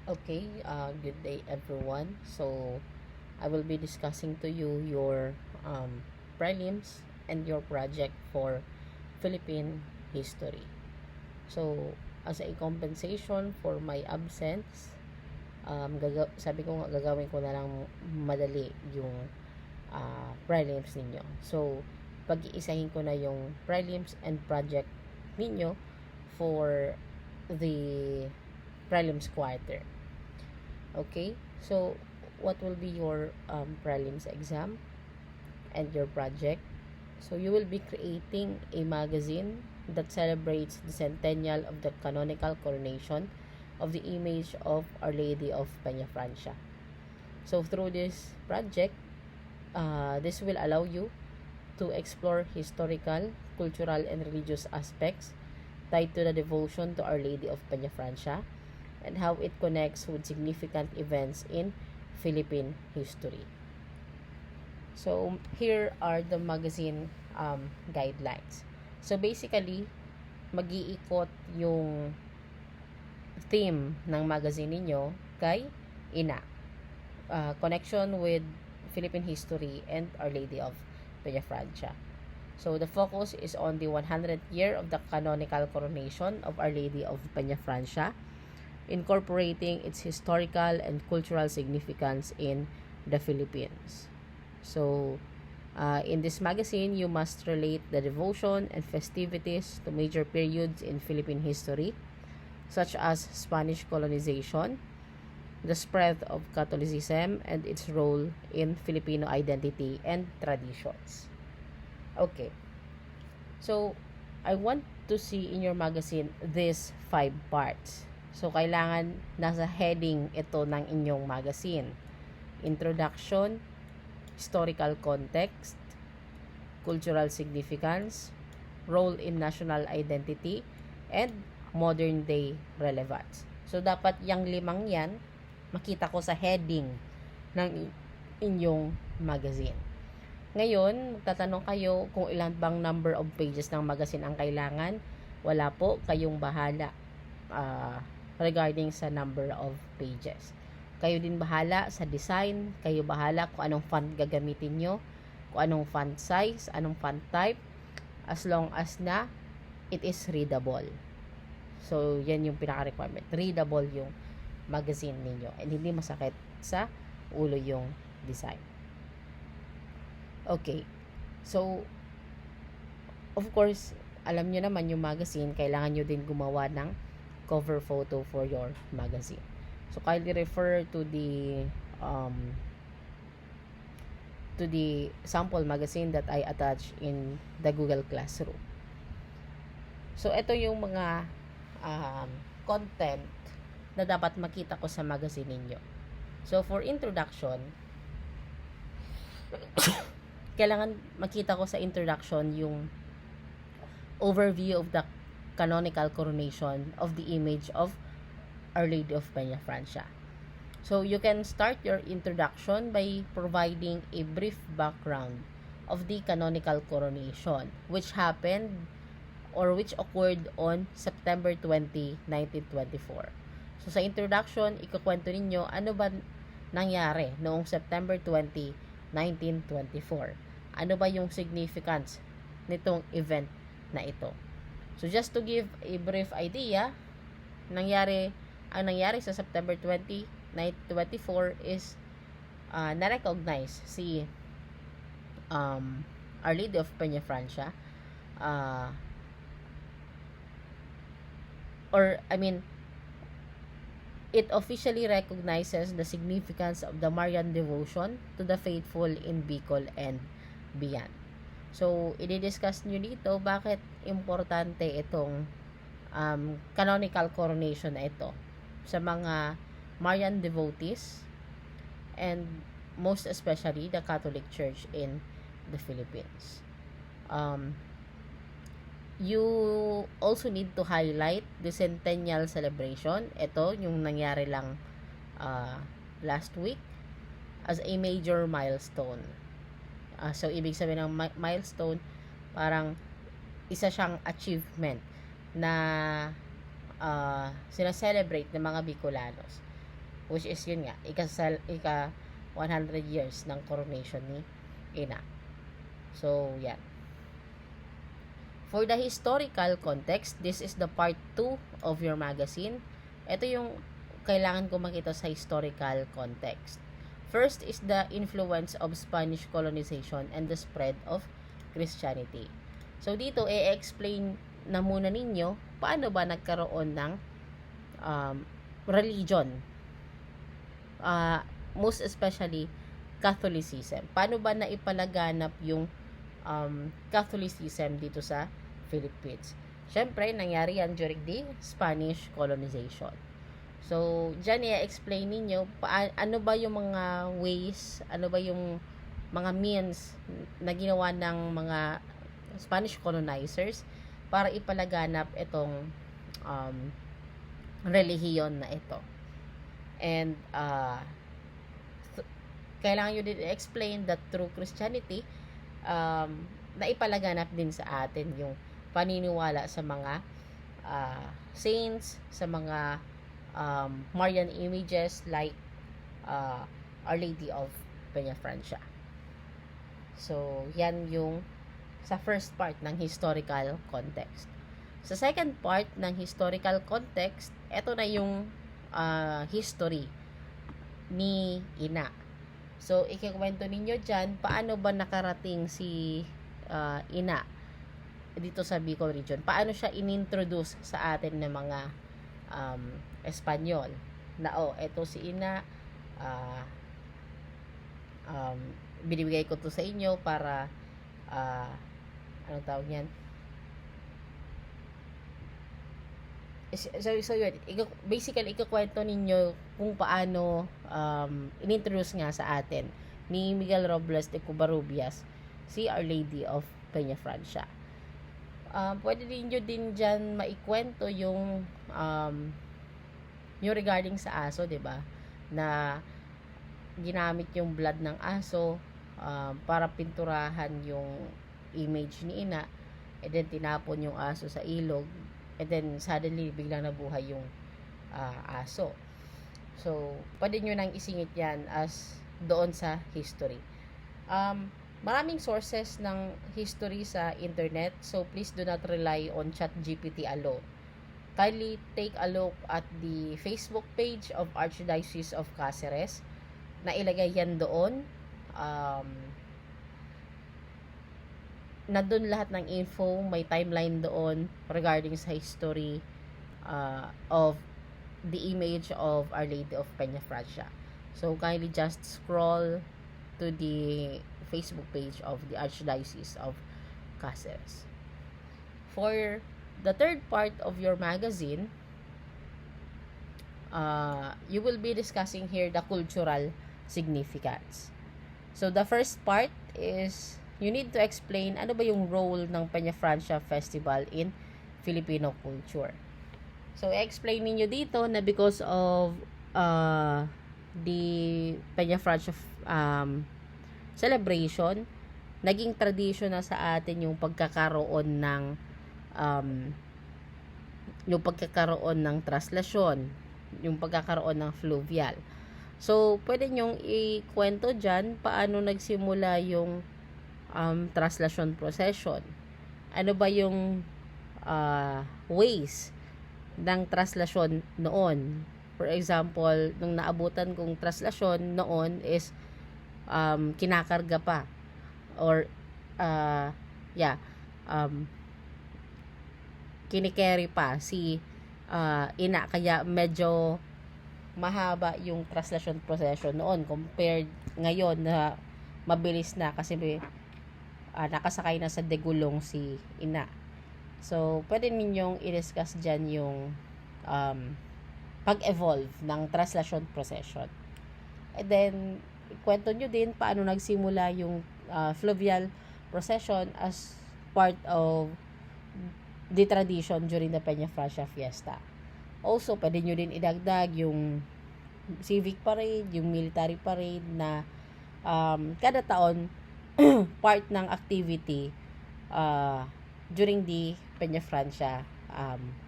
Okay, good day everyone. So, I will be discussing to you your prelims and your project for Philippine history. So, as a compensation for my absence, sabi ko nga gagawin ko na lang madali yung prelims ninyo. So, pag-iisahin ko na yung prelims and project ninyo for the prelims quarter. Okay, so what will be your prelims exam and your project? So you will be creating a magazine that celebrates the centennial of the canonical coronation of the image of Our Lady of Peñafrancia. So through this project, this will allow you to explore historical, cultural, and religious aspects tied to the devotion to Our Lady of Peñafrancia and how it connects with significant events in Philippine history. So, here are the magazine guidelines. So, basically, mag-iikot yung theme ng magazine ninyo kay Ina. Connection with Philippine history and Our Lady of Peñafrancia. So, the focus is on the 100th year of the canonical coronation of Our Lady of Peñafrancia, incorporating its historical and cultural significance in the Philippines. So, in this magazine, you must relate the devotion and festivities to major periods in Philippine history, such as Spanish colonization, the spread of Catholicism, and its role in Filipino identity and traditions. Okay, so I want to see in your magazine these 5 parts. So, kailangan nasa heading ito ng inyong magazine. Introduction, historical context, cultural significance, role in national identity, and modern day relevance. So, dapat yung 5 yan, makita ko sa heading ng inyong magazine. Ngayon, magtatanong kayo kung ilan bang number of pages ng magazine ang kailangan. Wala po, kayong bahala regarding sa number of pages. Kayo din bahala sa design, kayo bahala kung anong font gagamitin nyo, kung anong font size, anong font type, as long as na it is readable. So, yan yung pinaka-requirement. Readable yung magazine ninyo and hindi masakit sa ulo yung design. Okay. So, of course, alam nyo naman yung magazine, kailangan nyo din gumawa ng cover photo for your magazine. So, kindly refer to the sample magazine that I attach in the Google Classroom. So, ito yung mga content na dapat makita ko sa magazine ninyo. So, for introduction, kailangan makita ko sa introduction yung overview of the canonical coronation of the image of Our Lady of Peñafrancia. So, you can start your introduction by providing a brief background of the canonical coronation, which happened or which occurred on September 20, 1924. So, sa introduction, ikukwento ninyo ano ba nangyari noong September 20, 1924. Ano ba yung significance nitong event na ito? So, just to give a brief idea, ang nangyari sa September 20, 1924 is na-recognize si Our Lady of Peñafrancia it officially recognizes the significance of the Marian devotion to the faithful in Bicol and beyond. So, i-discuss nyo dito bakit importante itong canonical coronation na ito sa mga Marian devotees and most especially the Catholic Church in the Philippines. You also need to highlight the centennial celebration. Ito, yung nangyari lang last week as a major milestone. So, ibig sabihin ng milestone, parang isa siyang achievement na sinaselebrate ng mga Bicolanos. which is yun nga, ika 100 years ng coronation ni ina. So, yan. For the historical context, this is the part 2 of your magazine. Ito yung kailangan ko makita sa historical context. First is the influence of Spanish colonization and the spread of Christianity. So, dito, i-explain na muna ninyo paano ba nagkaroon ng religion. Most especially, Catholicism. Paano ba naipalaganap yung Catholicism dito sa Philippines? Siyempre, nangyari yan during the Spanish colonization. So, dyan i-explain ninyo ano ba yung mga ways, ano ba yung mga means na ginawa ng mga Spanish colonizers para ipalaganap itong relihiyon na ito. And kailangan nyo din i-explain that through Christianity, na ipalaganap din sa atin yung paniniwala sa mga saints, sa mga Marian images like Our Lady of Peñafrancia. So, yan yung sa first part ng historical context. Sa second part ng historical context, ito na yung history ni ina. So, ikikwento ninyo dyan, paano ba nakarating si ina dito sa Bicol region? Paano siya inintroduce sa atin ng mga Espanyol? Na, eto si ina, binibigay ko to sa inyo para, anong tawag yan? So yun, basically, ikakwento ninyo kung paano inintroduce nga sa atin ni Miguel Robles de Covarrubias si Our Lady of Peñafrancia. Pwede din nyo din dyan maikwento yung regarding sa aso, 'di ba? Na ginamit yung blood ng aso para pinturahan yung image ni ina, and then tinapon yung aso sa ilog. And then, suddenly, biglang nabuhay yung aso. So, pwede nyo nang isingit yan as doon sa history. Maraming sources ng history sa internet. So, please do not rely on ChatGPT alone. Kindly take a look at the Facebook page of Archdiocese of Cáceres. Nailagay yan doon. Na doon lahat ng info, may timeline doon regarding sa history of the image of Our Lady of Peñafrancia. So, kindly just scroll to the Facebook page of the Archdiocese of Cáceres. For the third part of your magazine, you will be discussing here the cultural significance. So, the first part is you need to explain ano ba yung role ng Peñafrancia Festival in Filipino culture. So, explain niyo dito na because of the Peñafrancia celebration, naging tradition na sa atin yung pagkakaroon ng traslasyon, yung pagkakaroon ng fluvial. So, pwede nyong ikwento dyan paano nagsimula yung traslasyon procession. Ano ba yung ways ng traslasyon noon? For example, nung naabutan kong traslasyon noon is kinakarga pa or kinikerry pa si ina, kaya medyo mahaba yung traslasyon procession noon compared ngayon na mabilis na kasi nakasakay na sa degulong si ina. So, pwede ninyong i-discuss dyan yung pag-evolve ng traslasyon procession. And then, kwento nyo din paano nagsimula yung fluvial procession as part of the tradition during the Peñafrancia Fiesta. Also, pwede nyo din idagdag yung civic parade, yung military parade na kada taon part ng activity during the Peñafrancia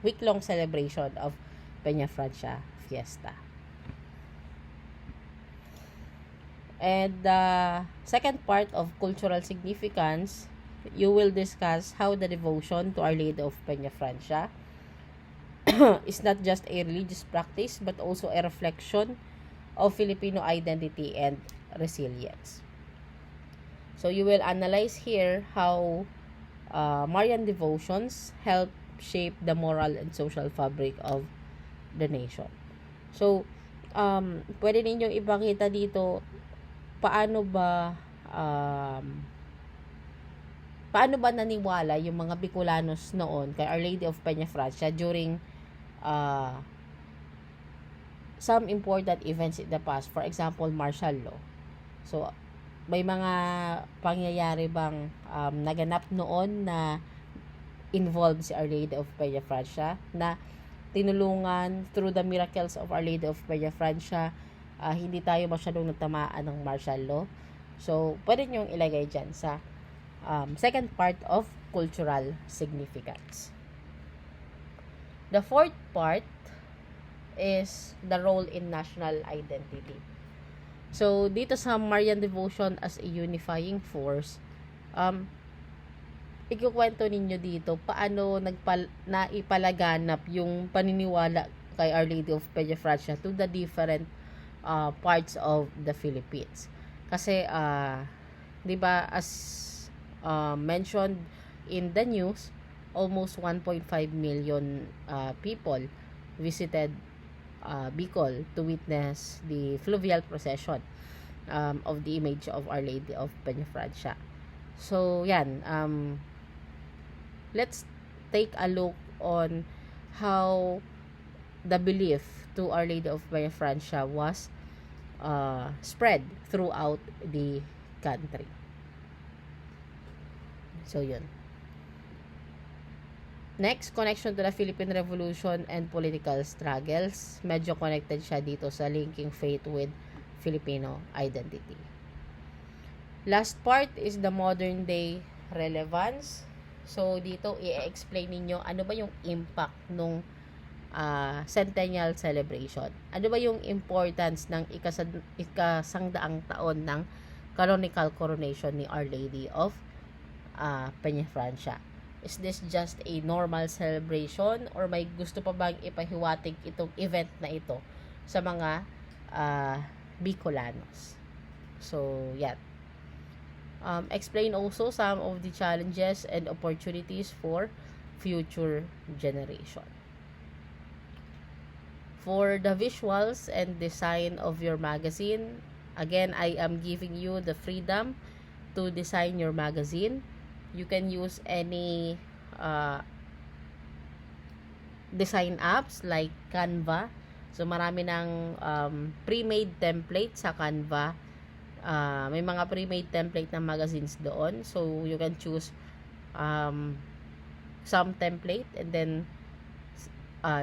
week-long celebration of Peñafrancia Fiesta. And the second part of cultural significance, you will discuss how the devotion to Our Lady of Peña Francia is not just a religious practice but also a reflection of Filipino identity and resilience. So you will analyze here how Marian devotions help shape the moral and social fabric of the nation. So, pwede ninyong ipakita dito paano ba naniwala yung mga Bicolanos noon kay Our Lady of Peña Francia during some important events in the past. For example, martial law. So, may mga pangyayari bang naganap noon na involved si Our Lady of Peña Francia na tinulungan through the miracles of Our Lady of Peña Francia, hindi tayo masyadong natamaan ng martial law. So, pwede nyong ilagay dyan sa second part of cultural significance. The fourth part is the role in national identity. So, dito sa Marian devotion as a unifying force, ikukwento ninyo dito paano naipalaganap yung paniniwala kay Our Lady of Peña Francia to the different parts of the Philippines. Kasi, di ba, as mentioned in the news, almost 1.5 million people visited Bicol to witness the fluvial procession of the image of Our Lady of Peña Francia. So, yan. Let's take a look on how the belief to Our Lady of Peña Francia was spread throughout the country. So, yun. Next, connection to the Philippine Revolution and political struggles. Medyo connected siya dito sa linking faith with Filipino identity. Last part is the modern day relevance. So, dito i-explain ninyo ano ba yung impact nung centennial celebration. Ano ba yung importance ng ikasangdaang taon ng canonical coronation ni Our Lady of Peña Francia. Is this just a normal celebration or may gusto pa bang ipahiwatig itong event na ito sa mga Bicolanos? So, yan. Explain also some of the challenges and opportunities for future generation. For the visuals and design of your magazine, again, I am giving you the freedom to design your magazine. You can use any design apps like Canva. So, marami ng pre-made template sa Canva. May mga pre-made template ng magazines doon. So, you can choose some template and then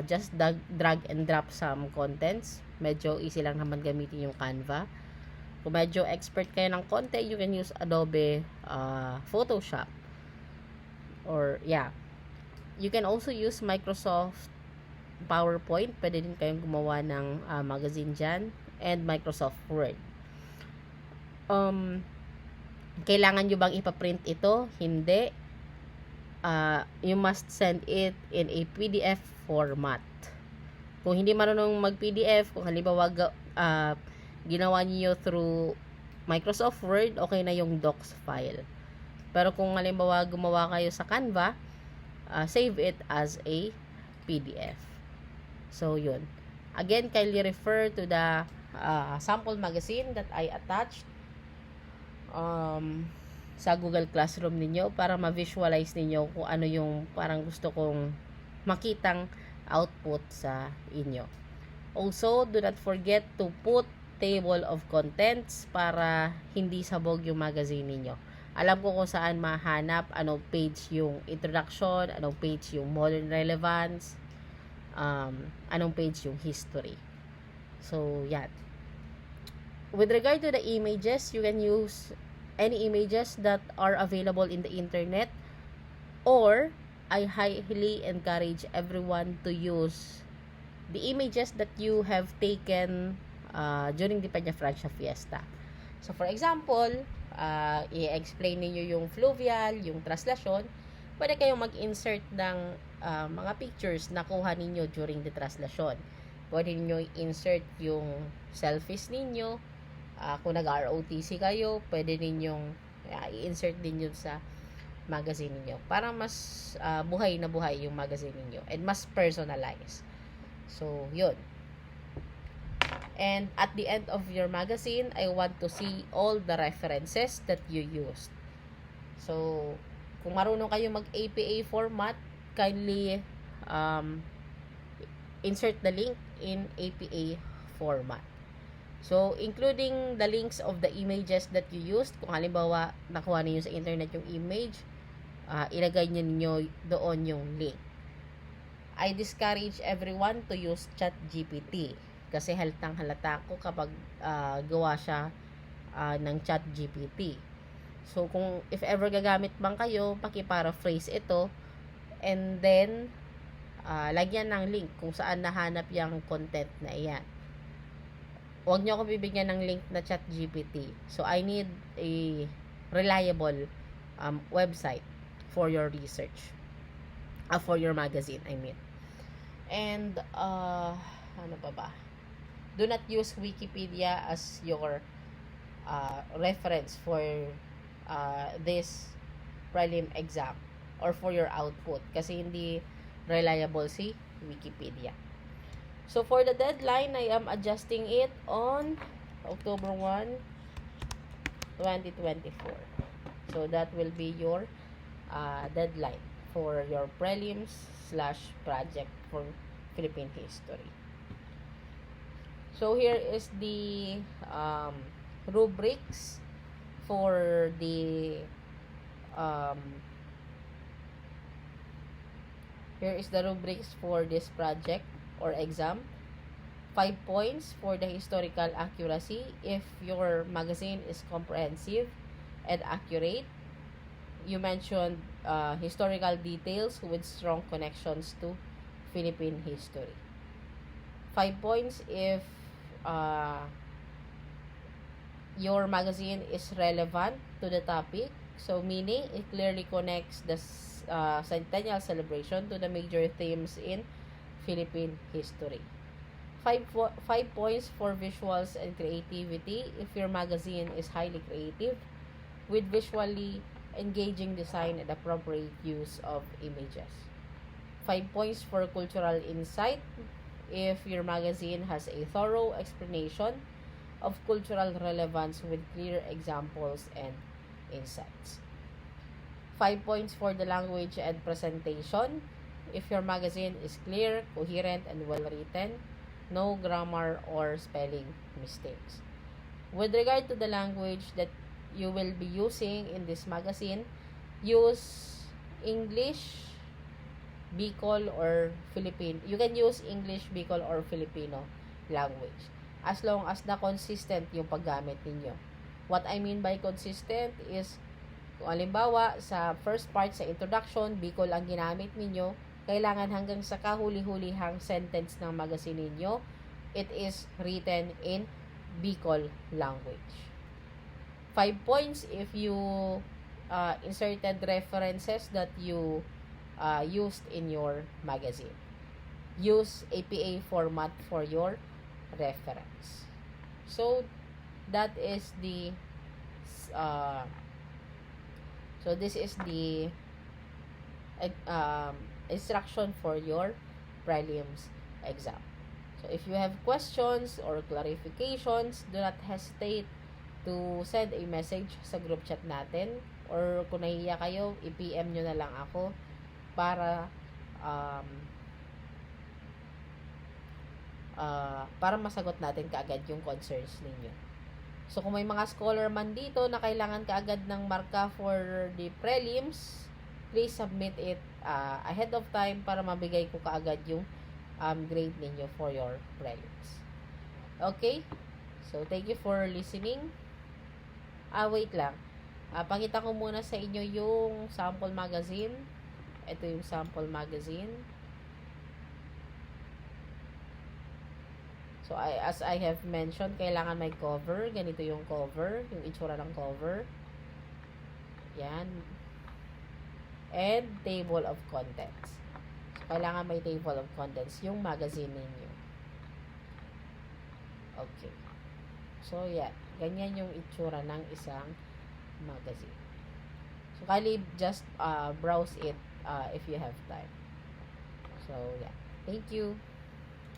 just drag and drop some contents. Medyo easy lang naman gamitin yung Canva. Kung medyo expert kayo ng konti, you can use Adobe Photoshop. Or, yeah. You can also use Microsoft PowerPoint. Pwede din kayong gumawa ng magazine dyan. And Microsoft Word. Kailangan nyo bang ipaprint ito? Hindi. You must send it in a PDF format. Kung hindi marunong mag-PDF, kung halimbawa ginawa niyo through Microsoft Word, okay na yung docs file. Pero kung halimbawa gumawa kayo sa Canva, save it as a PDF. So, yun. Again, kindly refer to the sample magazine that I attached sa Google Classroom ninyo para ma-visualize ninyo kung ano yung parang gusto kong makitang output sa inyo. Also, do not forget to put table of contents para hindi sabog yung magazine ninyo. Alam ko kung saan mahanap, anong page yung introduction, anong page yung modern relevance, anong page yung history. So, yan. With regard to the images, you can use any images that are available in the internet, or I highly encourage everyone to use the images that you have taken during the Peña Francia Fiesta. So, for example, i-explain ninyo yung fluvial, yung translasyon, pwede kayong mag-insert ng mga pictures na kuha ninyo during the translasyon. Pwede ninyo i-insert yung selfies ninyo. Kung nag-ROTC kayo, pwede ninyong i-insert din yun sa magazine ninyo. Para mas buhay na buhay yung magazine ninyo and mas personalized. So, yun. And at the end of your magazine, I want to see all the references that you used. So, kung marunong kayo mag-APA format, kindly insert the link in APA format. So, including the links of the images that you used, kung halimbawa nakuha niyo sa internet yung image, ilagay niyo doon yung link. I discourage everyone to use ChatGPT kasi halatang halata ko kapag gawa siya ng ChatGPT. So, kung if ever gagamit bang kayo, paki-paraphrase ito and then lagyan ng link kung saan nahanap yung content na iyan. Huwag niyo ako bibigyan ng link na ChatGPT. So, I need a reliable website for your research. For your magazine, I mean. And, ano pa ba? Do not use Wikipedia as your reference for this prelim exam or for your output kasi hindi reliable si Wikipedia. So, for the deadline, I am adjusting it on October 1, 2024. So, that will be your deadline for your prelims/project for Philippine history. So, here is the rubrics for the here is the rubrics for this project or exam. 5 points for the historical accuracy if your magazine is comprehensive and accurate. You mentioned historical details with strong connections to Philippine history. 5 points if your magazine is relevant to the topic. So, meaning, it clearly connects the centennial celebration to the major themes in Philippine history. 5 points for visuals and creativity if your magazine is highly creative with visually engaging design and appropriate use of images. 5 points for cultural insight if your magazine has a thorough explanation of cultural relevance with clear examples and insights. 5 points for the language and presentation if your magazine is clear, coherent, and well written, no grammar or spelling mistakes. With regard to the language that you will be using in this magazine, use English, Bicol, or Filipino. You can use English, Bicol, or Filipino language as long as na consistent yung paggamit ninyo. What I mean by consistent is, kung halimbawa, sa first part, sa introduction, Bicol ang ginamit ninyo, kailangan hanggang sa kahuli-hulihang sentence ng magazine ninyo, it is written in Bicol language. 5 points if you inserted references that you used in your magazine. Use APA format for your reference. So, that is the this is the instruction for your prelims exam. So, if you have questions or clarifications, do not hesitate to send a message sa group chat natin, or kung nahihiya kayo, i-PM nyo na lang ako para masagot natin kaagad yung concerns ninyo. So, kung may mga scholar man dito na kailangan kaagad ng marka for the prelims, please submit it ahead of time para mabigay ko kaagad yung grade ninyo for your prelims. Okay? So, thank you for listening. Wait lang. Pakita ko muna sa inyo yung sample magazine. Ito yung sample magazine. So, So, as I have mentioned, kailangan may cover. Ganito yung cover, yung itsura ng cover. Yan. And table of contents. So, kailangan may table of contents yung magazine ninyo. Okay. So, yeah. Ganyan yung itsura ng isang magazine. So, kindly just browse it if you have time. So, yeah. Thank you.